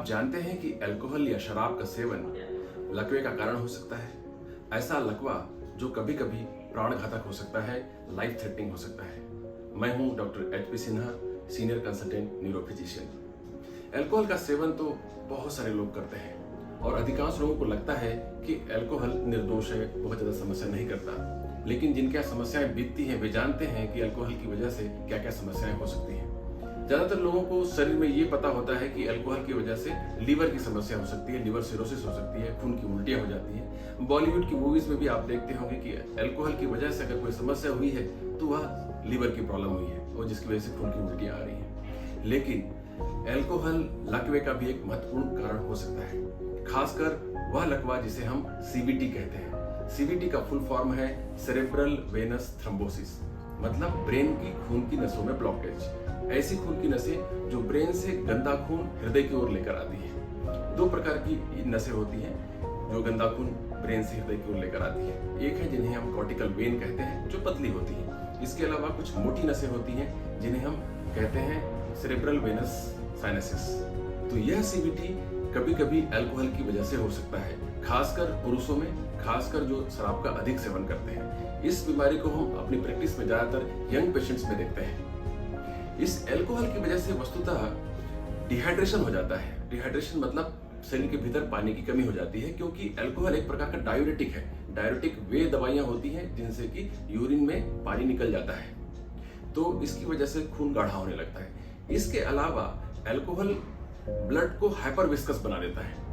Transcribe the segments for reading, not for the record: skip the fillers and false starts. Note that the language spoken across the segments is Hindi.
जानते हैं कि अल्कोहल या शराब का सेवन लकवे का कारण हो सकता है। ऐसा लकवा जो कभी कभी प्राणघातक हो सकता है, लाइफ थ्रेटनिंग हो सकता है। मैं हूं doctor HP Sinha, senior consultant neurophysician. Alcohol का सेवन तो बहुत सारे लोग करते हैं और अधिकांश लोगों को लगता है कि अल्कोहल निर्दोष है, बहुत ज्यादा समस्या नहीं करता। लेकिन जिनके समस्याएं बीतती हैं वे जानते हैं कि अल्कोहल की वजह से क्या क्या समस्याएं हो सकती हैं। ज्यादातर लोगों को शरीर में ये पता होता है कि अल्कोहल की वजह से लीवर की समस्या हो सकती है, लीवर सिरोसिस हो सकती है, खून की उल्टियां हो जाती हैं। बॉलीवुड की मूवीज में भी आप देखते होंगे कि अल्कोहल की वजह से अगर कोई समस्या हुई है तो वह लीवर की प्रॉब्लम हुई है और जिसकी वजह से खून की उल्टियां आ रही हैं। लेकिन अल्कोहल लकवे का भी एक महत्वपूर्ण कारण हो सकता है, खासकर वह लकवा जिसे हम CVT कहते हैं। CVT का फुल फॉर्म है सेरेब्रल वेनस थ्रोम्बोसिस, मतलब ब्रेन की खून की नसों में ब्लॉकेज। ऐसी खून की नसें जो ब्रेन से गंदा खून हृदय की ओर लेकर आती है। दो प्रकार की नसें होती हैं जो गंदा खून ब्रेन से हृदय की ओर लेकर आती है। एक है जिन्हें हम कॉर्टिकल वेन कहते हैं, जो पतली होती है। इसके अलावा कुछ मोटी नसें होती हैं जिन्हें हम कहते हैं सेरेब्रल वेनस साइनसिस। तो यह CVT कभी कभी अल्कोहल की वजह से हो सकता है, खासकर पुरुषों में, खासकर जो शराब का अधिक सेवन करते हैं। इस बीमारी को हम अपनी प्रैक्टिस में ज्यादातर यंग पेशेंट्स में देखते हैं। इस अल्कोहल की वजह से वस्तुतः डिहाइड्रेशन हो जाता है। डिहाइड्रेशन मतलब शरीर के भीतर पानी की कमी हो जाती है, क्योंकि अल्कोहल एक प्रकार का डायूरेटिक है। डायूरेटिक वे दवाइयां होती हैं जिनसे कि यूरिन में पानी निकल जाता है, तो इसकी वजह से खून गाढ़ा होने लगता है। इसके अलावा अल्कोहल ब्लड को हाइपर विस्कस बना देता है।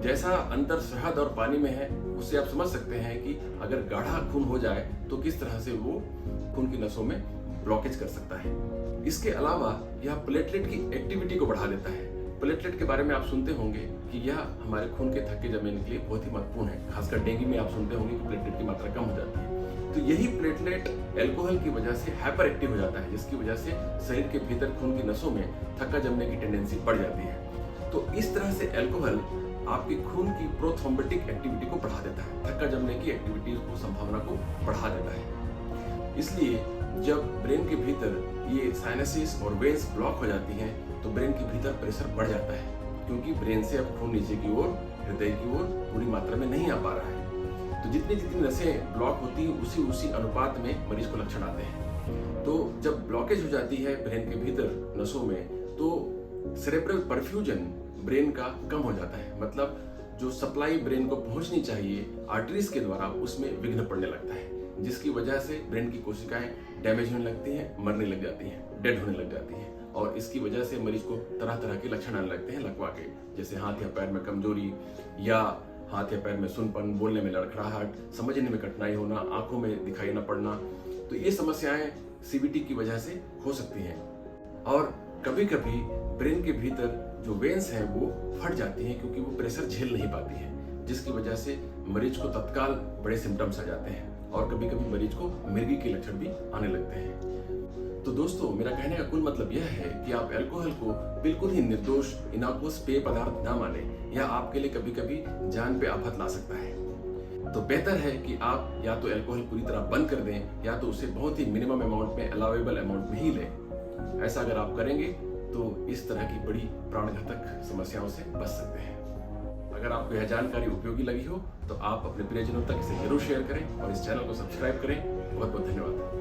जैसा अंतर शहद और पानी में है, उससे आप समझ सकते हैं कि अगर गाढ़ा खून हो जाए तो किस तरह से वो खून की नसों में ब्लॉकेज कर सकता है। इसके अलावा यह प्लेटलेट की एक्टिविटी को बढ़ा देता है। प्लेटलेट के बारे में आप सुनते होंगे कि यह हमारे खून के थक्के जमने के लिए बहुत ही महत्वपूर्ण है। खासकर डेंगू में आप सुनते होंगे कि प्लेटलेट की मात्रा कम हो जाती है। तो यही प्लेटलेट अल्कोहल की वजह से हाइपर एक्टिव हो जाता है, जिसकी वजह से शरीर के भीतर खून की नसों में थक्का जमने की टेंडेंसी बढ़ जाती है। तो इस तरह से अल्कोहल आपकी खून की प्रोथ्रोम्बोटिक एक्टिविटी को बढ़ा देता है, थक्का जमने की एक्टिविटी को, संभावना को बढ़ा देता है। इसलिए जब ब्रेन के भीतर ये साइनसिस और वेन्स ब्लॉक हो जाती हैं तो ब्रेन के भीतर प्रेशर बढ़ जाता है, क्योंकि ब्रेन से अब खून नीचे की ओर, हृदय की ओर पूरी मात्रा में नहीं आ पा रहा है। तो जितनी जितनी नसें ब्लॉक होती हैं उसी अनुपात में मरीज को लक्षण आते हैं। तो जब ब्लॉकेज हो जाती है ब्रेन के भीतर नसों में, तो सेरेब्रल परफ्यूजन ब्रेन का कम हो जाता है, मतलब जो सप्लाई ब्रेन को पहुंचनी चाहिए आर्टरीज के द्वारा, उसमें विघ्न पड़ने लगता है, जिसकी वजह से ब्रेन की कोशिकाएं डैमेज होने लगती हैं, मरने लग जाती हैं, डेड होने लग जाती हैं। और इसकी वजह से मरीज को तरह तरह के लक्षण आने लगते हैं लकवा के, जैसे हाथ या पैर में कमजोरी, या हाथ या पैर में सुनपन, बोलने में लड़खड़ाहट, समझने में कठिनाई होना, आंखों में दिखाई न पड़ना। तो ये समस्याएं CVT की वजह से हो सकती हैं। और कभी कभी ब्रेन के भीतर जो वेन्स हैं वो फट जाती हैं, क्योंकि वो प्रेशर झेल नहीं पाती हैं, जिसकी वजह से मरीज को तत्काल बड़े सिम्टम्स आ जाते हैं और कभी कभी मरीज को मिर्गी के लक्षण भी आने लगते हैं। तो दोस्तों, मेरा कहने का कुल मतलब यह है कि आप अल्कोहल को बिल्कुल ही निर्दोष, इनॉक्युअस पेय पदार्थ ना माने, यह आपके लिए कभी कभी जान पे आफत ला सकता है। तो बेहतर है कि आप या तो अल्कोहल पूरी तरह बंद कर दें, या तो उसे बहुत ही मिनिमम अमाउंट में, अलाउेबल अमाउंट में ही लें। ऐसा अगर आप करेंगे तो इस तरह की बड़ी प्राणघातक समस्याओं से बच सकते हैं। अगर आपको यह जानकारी उपयोगी लगी हो तो आप अपने प्रियजनों तक इसे जरूर शेयर करें और इस चैनल को सब्सक्राइब करें। बहुत बहुत धन्यवाद।